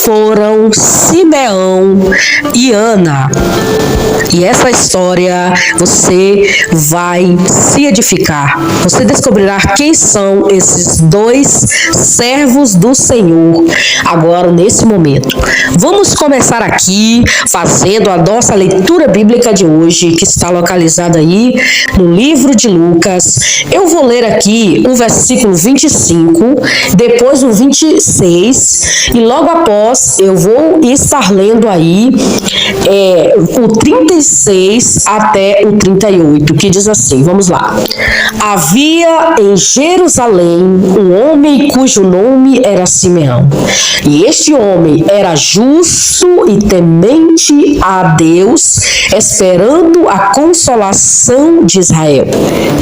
foram Simeão e Ana. E essa história você vai se edificar. Você descobrirá quem são esses dois servos do Senhor agora nesse momento. Vamos começar aqui fazendo a nossa leitura bíblica de hoje, que está localizada aí no livro de Lucas. Eu vou ler aqui o versículo 25, depois o 26 e logo após eu vou estar lendo aí o 36 até o 38, que diz assim, vamos lá. Havia em Jerusalém um homem cujo nome era Simeão, e este homem era justo e temente a Deus, esperando a consolação de Israel.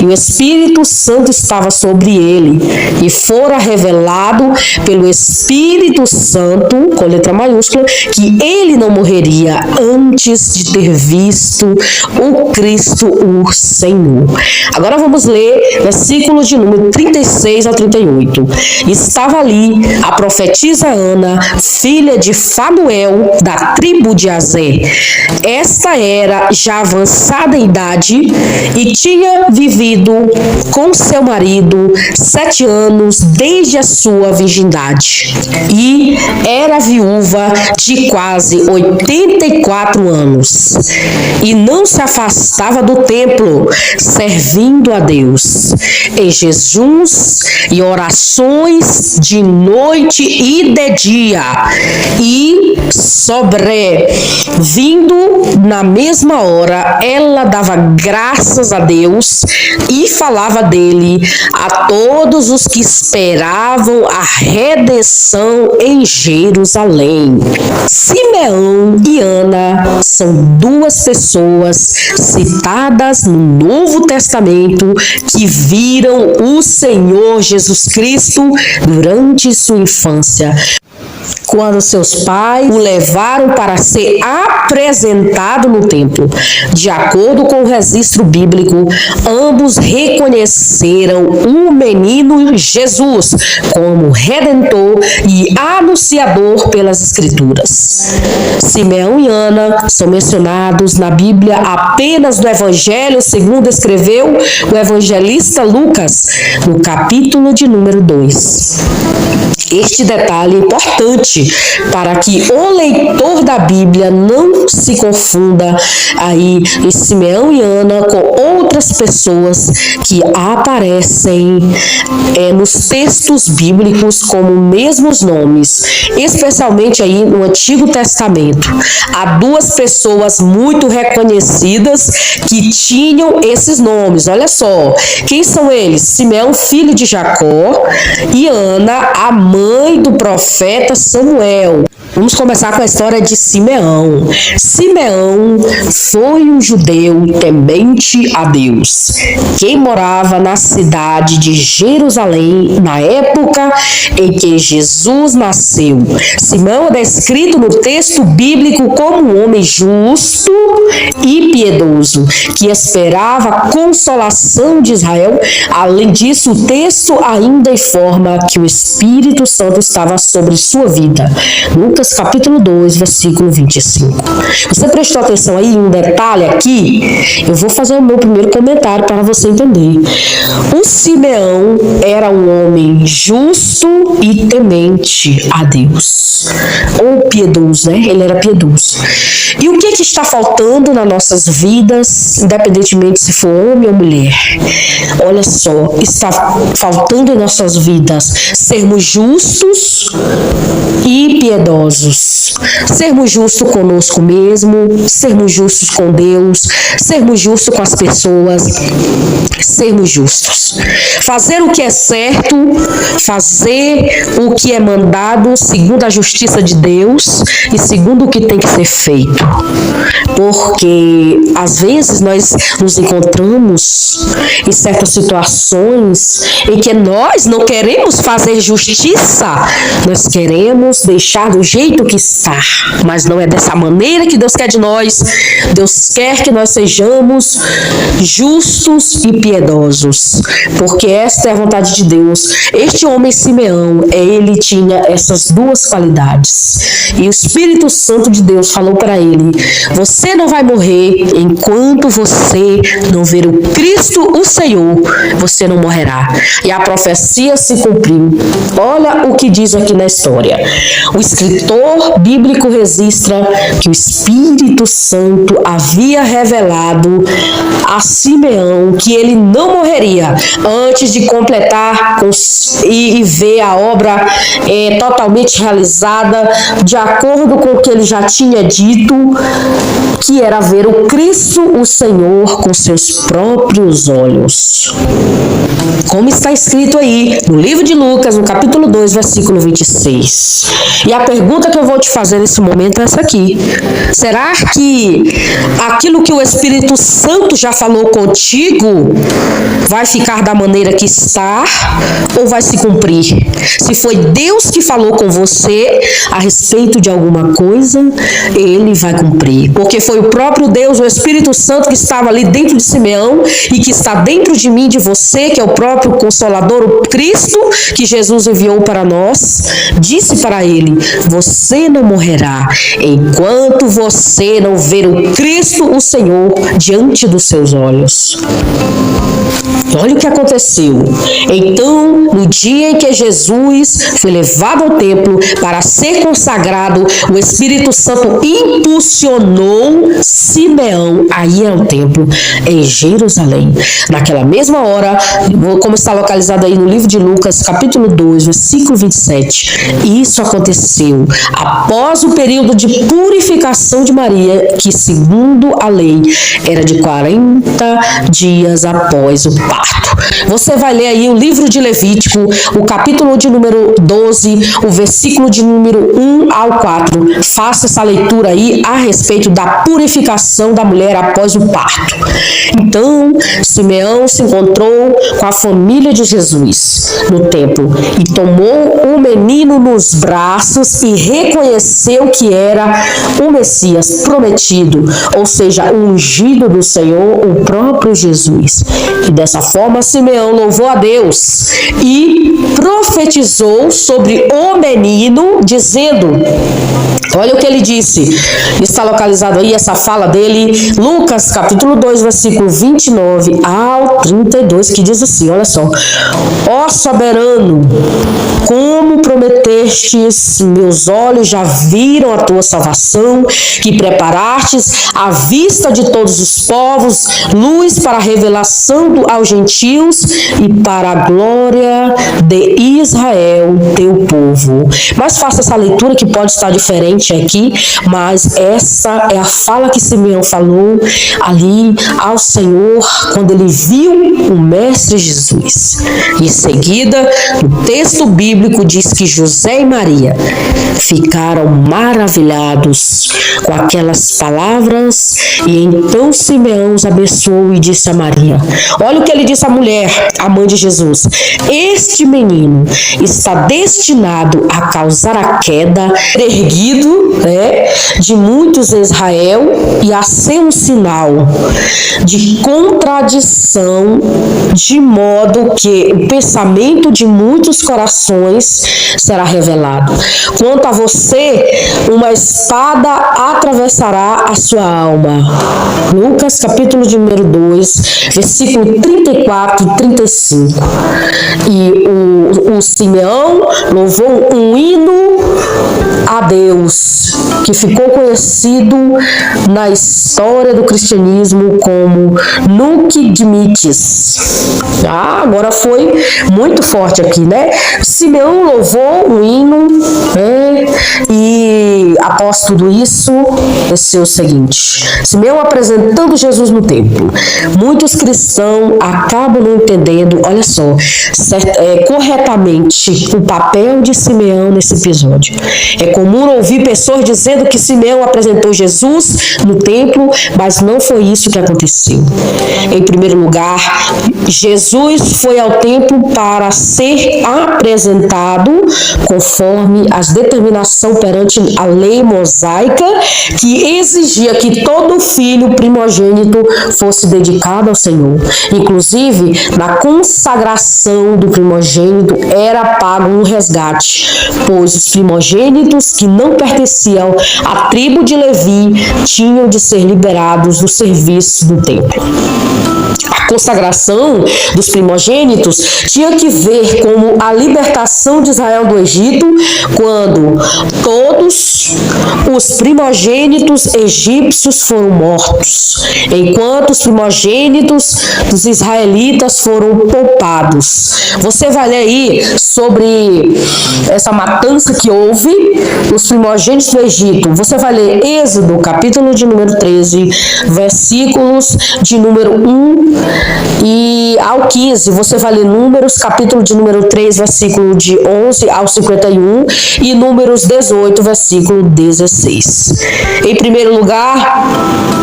E o Espírito Santo estava sobre ele, e fora revelado pelo Espírito Santo, com letra maiúscula, que ele não morreria antes de ter visto o Cristo, o Senhor. Agora vamos ler versículos de número 36 a 38. Estava ali a profetisa Ana, filha de Fanuel, da tribo de Azé. Esta era já avançada em idade e tinha vivido com seu marido 7 anos desde a sua virgindade. E era viúva de quase 84 anos. E não se afastava do templo, servindo a Deus, em jejuns e orações de noite e de dia. E sobrevindo na mesma hora, ela dava graças a Deus e falava dele a todos os que esperavam a redenção em Jerusalém. Simeão e Ana são duas pessoas citadas no Novo Testamento que viram o Senhor Jesus Cristo durante sua infância, quando seus pais o levaram para ser apresentado no templo. De acordo com o registro bíblico, ambos reconheceram o menino Jesus como Redentor e anunciador pelas Escrituras. Simeão e Ana são mencionados na Bíblia apenas no Evangelho segundo escreveu o evangelista Lucas, no capítulo de número 2. Este detalhe é importante para que o leitor da Bíblia não se confunda aí em Simeão e Ana com outras pessoas que aparecem nos textos bíblicos como mesmos nomes, especialmente aí no Antigo Testamento. Há duas pessoas muito reconhecidas que tinham esses nomes. Olha só, quem são eles? Simeão, filho de Jacó, e Ana, a mãe do profeta Samuel. Vamos começar com a história de Simeão. Simeão foi um judeu temente a Deus, que morava na cidade de Jerusalém na época em que Jesus nasceu. Simeão é descrito no texto bíblico como um homem justo e piedoso, que esperava a consolação de Israel. Além disso, o texto ainda informa que o Espírito Santo estava sobre sua vida. Lucas capítulo 2, versículo 25. Você prestou atenção aí em um detalhe aqui? Eu vou fazer o meu primeiro comentário para você entender. O Simeão era um homem justo e temente a Deus. Ou piedoso, né? Ele era piedoso. E o que está faltando nas nossas vidas, independentemente se for homem ou mulher? Olha só, está faltando em nossas vidas sermos justos e piedosos. Sermos justos conosco mesmo, sermos justos com Deus, sermos justos com as pessoas, sermos justos. Fazer o que é certo, fazer o que é mandado segundo a justiça de Deus e segundo o que tem que ser feito. Porque às vezes nós nos encontramos em certas situações em que nós não queremos fazer justiça, nós queremos deixar do jeito que está, mas não é dessa maneira que Deus quer de nós. Deus quer que nós sejamos justos e piedosos, porque esta é a vontade de Deus. Este homem Simeão, ele tinha essas duas qualidades. E o Espírito Santo de Deus falou para ele: você não vai morrer enquanto você não ver o Cristo, o Senhor, você não morrerá. E a profecia se cumpriu. Olha o que diz aqui na história. O escritor bíblico registra que o Espírito Santo havia revelado a Simeão que ele não morreria antes de completar e ver a obra totalmente realizada, de acordo com o que ele já tinha dito, que era ver o Cristo, o Senhor, com seus próprios olhos. Como está escrito aí no livro de Lucas, no capítulo 2, versículo 26. E a pergunta que eu vou te fazer nesse momento é essa aqui: será que aquilo que o Espírito Santo já falou contigo vai ficar da maneira que está ou vai se cumprir? Se foi Deus que falou com você a respeito de alguma coisa, ele vai cumprir. Porque foi o próprio Deus, o Espírito Santo, que estava ali dentro de Simeão e que está dentro de mim, de você, que é o próprio Consolador, o Cristo que Jesus enviou para nós, disse para ele: você não morrerá enquanto você não ver o Cristo, o Senhor, diante dos seus olhos. Olha o que aconteceu. Então, no dia em que Jesus foi levado ao templo para ser consagrado, o Espírito Santo impulsionou Simeão a ir ao templo em Jerusalém. Naquela mesma hora, como está localizado aí no livro de Lucas, capítulo 2, versículo 27, isso aconteceu após o período de purificação de Maria, que segundo a lei era de 40 dias após o parto. Você vai ler aí o livro de Levítico, o capítulo de número 12, o versículo de número 1 ao 4. Faça essa leitura aí a respeito da purificação da mulher após o parto. Então, Simeão se encontrou com a família de Jesus no templo e tomou o menino nos braços e reconheceu que era o Messias prometido, ou seja, o ungido do Senhor, o próprio Jesus. E dessa forma, Simeão louvou a Deus e profetizou sobre o menino, dizendo: olha o que ele disse, está localizado aí essa fala dele, Lucas capítulo 2, versículo 29 ao 32, que diz assim, olha só: ó soberano, como prometestes, meus olhos já viram a tua salvação, que preparastes à vista de todos os povos, luz para a revelação aos gentios e para a glória de Israel, teu povo. Mas faça essa leitura que pode estar diferente aqui, mas essa é a fala que Simeão falou ali ao Senhor quando ele viu o Mestre Jesus. Em seguida, o texto bíblico diz que José e Maria ficaram maravilhados com aquelas palavras, e então Simeão os abençoou e disse a Maria: olha o que ele disse à mulher, a mãe de Jesus: este menino está destinado a causar a queda, erguido de muitos em Israel, e a ser um sinal de contradição, de modo que o pensamento de muitos corações será revelado. Quanto a você, uma espada atravessará a sua alma. Lucas capítulo de número 2, versículo 34 e 35. E o Simeão louvou um hino a Deus, que ficou conhecido na história do cristianismo como Nunc Dimittis. Agora foi muito forte aqui, né? Simeão louvou um hino, e após tudo isso, aconteceu o seguinte: Simeão apresentando Jesus no templo. Muitos cristãos acabam não entendendo, olha só, corretamente o papel de Simeão nesse episódio. É comum ouvir pessoas dizendo que Simeão apresentou Jesus no templo, mas não foi isso que aconteceu. Em primeiro lugar, Jesus foi ao templo para ser apresentado conforme as determinações perante a lei moral mosaica que exigia que todo filho primogênito fosse dedicado ao Senhor. Inclusive, na consagração do primogênito era pago um resgate, pois os primogênitos que não pertenciam à tribo de Levi tinham de ser liberados do serviço do templo. A consagração dos primogênitos tinha que ver como a libertação de Israel do Egito, quando todos os primogênitos egípcios foram mortos, enquanto os primogênitos dos israelitas foram poupados. Você vai ler aí sobre essa matança que houve os primogênitos do Egito. Você vai ler Êxodo, capítulo de número 13, versículos de número 1 e ao 15. Você vai ler Números, capítulo de número 3, versículo de 11 ao 51 e Números 18, versículo 16. Em primeiro lugar,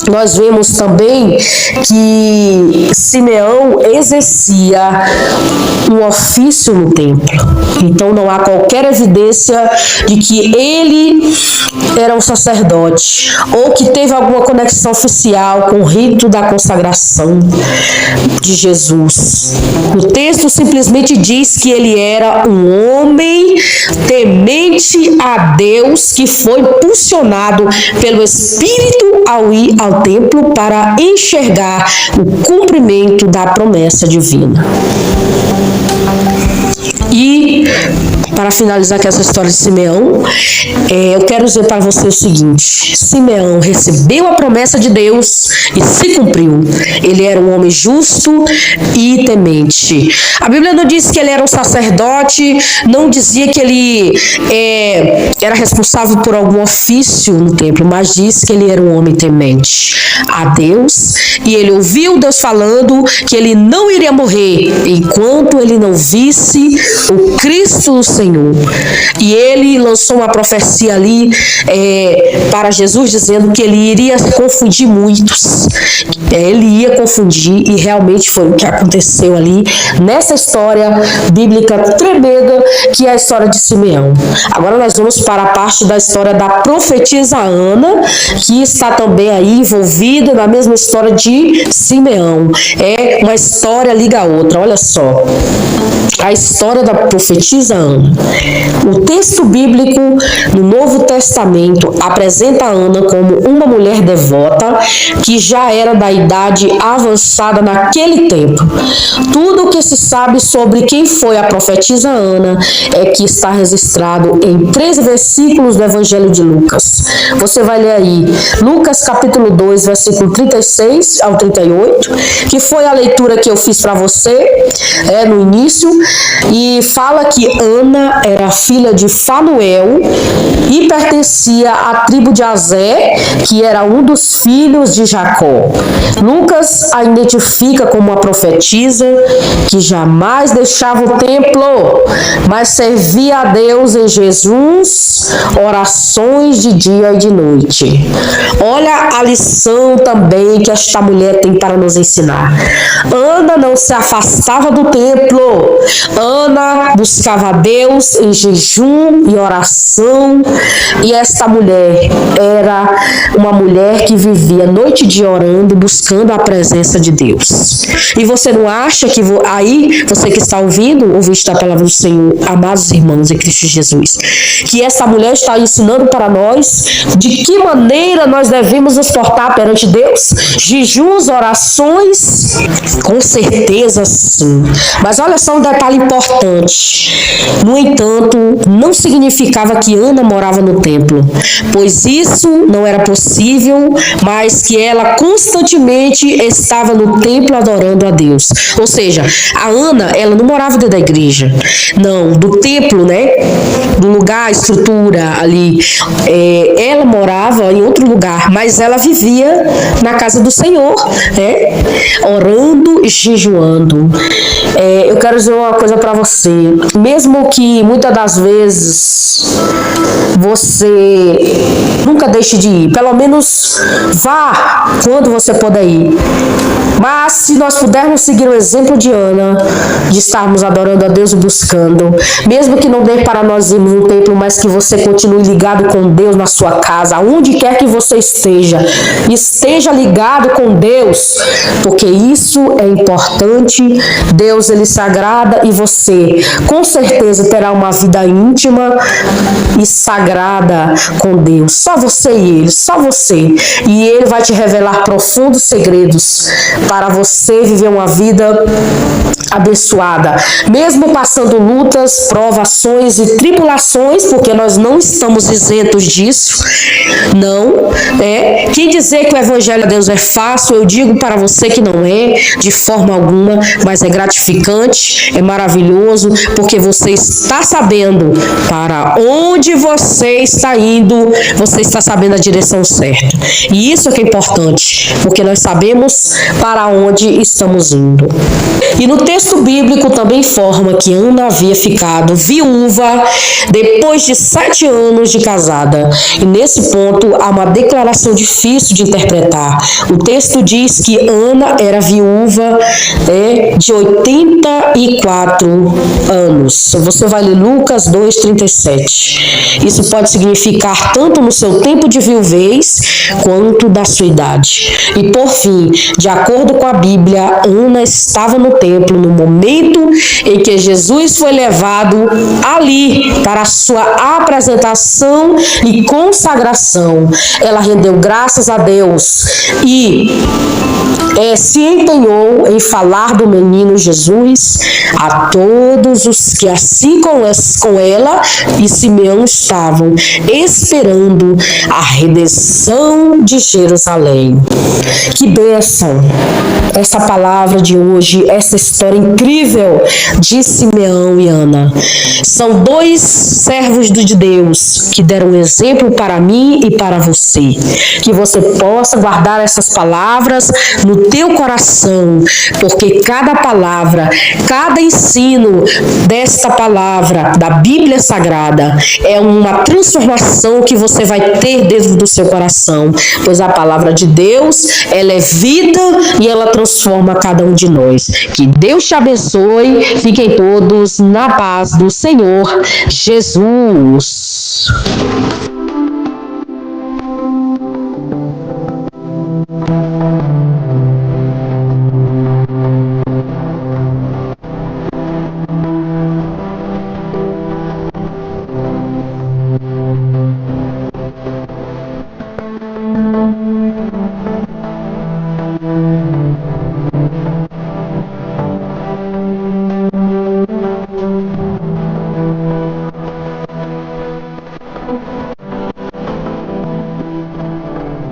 nós vemos também que Simeão exercia um ofício no templo. Então não há qualquer evidência de que ele era um sacerdote ou que teve alguma conexão oficial com o rito da consagração de Jesus. O texto simplesmente diz que ele era um homem temente a Deus que foi impulsionado pelo Espírito ao ir ao templo para enxergar o cumprimento da promessa divina. E, para finalizar com essa história de Simeão, eu quero dizer para você o seguinte: Simeão recebeu a promessa de Deus e se cumpriu. Ele era um homem justo e temente. A Bíblia não diz que ele era um sacerdote, não dizia que ele era responsável por algum ofício no templo, mas diz que ele era um homem temente a Deus, e ele ouviu Deus falando que ele não iria morrer enquanto ele não visse o Cristo do Senhor. E ele lançou uma profecia ali para Jesus, dizendo que ele iria confundir muitos. Ele ia confundir, e realmente foi o que aconteceu ali nessa história bíblica tremenda que é a história de Simeão. Agora nós vamos para a parte da história da profetisa Ana, que está também aí envolvida na mesma história de Simeão. É uma história liga a outra. Olha só, a história da profetisa Ana. O texto bíblico no Novo Testamento apresenta Ana como uma mulher devota que já era da idade avançada naquele tempo. Tudo o que se sabe sobre quem foi a profetisa Ana é que está registrado em 13 versículos do Evangelho de Lucas. Você vai ler aí Lucas capítulo 2, versículo 36 ao 38, que foi a leitura que eu fiz para você no início, e fala que Ana era filha de Fanuel e pertencia à tribo de Azé, que era um dos filhos de Jacó. Lucas a identifica como uma profetisa que jamais deixava o templo, mas servia a Deus em Jesus, orações de dia e de noite. Olha a lição também que esta mulher tem para nos ensinar. Ana não se afastava do templo. Ana buscava a Deus em jejum e oração, e esta mulher era uma mulher que vivia noite e dia orando, buscando a presença de Deus. E você não acha que aí, você que está ouvindo, ouvinte da palavra do Senhor, amados irmãos em Cristo Jesus, que essa mulher está ensinando para nós de que maneira nós devemos nos portar perante Deus? Jejuns, orações? Com certeza sim. Mas olha só um detalhe importante. No entanto, não significava que Ana morava no templo, pois isso não era possível, mas que ela constantemente estava no templo adorando a Deus. Ou seja, a Ana, ela não morava dentro da igreja, não, do templo, né? Do lugar, a estrutura ali. Ela morava em outro lugar, mas ela vivia na casa do Senhor, orando e jejuando. Eu quero dizer uma coisa para você, mesmo que muitas das vezes você nunca deixe de ir, pelo menos vá quando você puder ir. Mas se nós pudermos seguir o exemplo de Ana, de estarmos adorando a Deus e buscando, mesmo que não dê para nós irmos no templo, mas que você continue ligado com Deus na sua casa, aonde quer que você esteja ligado com Deus, porque isso é importante. Deus, ele se agrada e você com certeza terá uma vida íntima e sagrada com Deus, só você e ele, só você, e ele vai te revelar profundos segredos para você viver uma vida abençoada, mesmo passando lutas, provações e tribulações, porque nós não estamos isentos disso. Não é. Quem dizer que o evangelho de Deus é fácil, eu digo para você que não é de forma alguma, mas é gratificante, é maravilhoso, porque você está sabendo para onde você está indo, você está sabendo a direção certa. E isso é que é importante, porque nós sabemos para onde estamos indo. E no texto bíblico também informa que Ana havia ficado viúva depois de 7 anos de casada. E nesse ponto há uma declaração difícil de interpretar. O texto diz que Ana era viúva de 84 anos. Você vai ler Lucas 2:37. Isso pode significar tanto no seu tempo de viuvez quanto da sua idade. E por fim, de acordo com a Bíblia, Ana estava no templo no momento em que Jesus foi levado ali para a sua apresentação e consagração. Ela rendeu graças a Deus e se empenhou em falar do menino Jesus a todos os que assim com ela e Simeão estavam esperando a redenção de Jerusalém. Que bênção essa palavra de hoje, essa história incrível de Simeão e Ana. São 2 servos de Deus que deram exemplo para mim e para você. Que você possa guardar essas palavras no teu coração, porque cada palavra, cada ensino desta palavra da Bíblia Sagrada é uma transformação que você vai ter dentro do seu coração, pois a palavra de Deus, ela é vida e ela transforma cada um de nós. Que Deus te abençoe, fiquem todos na paz do Senhor Jesus.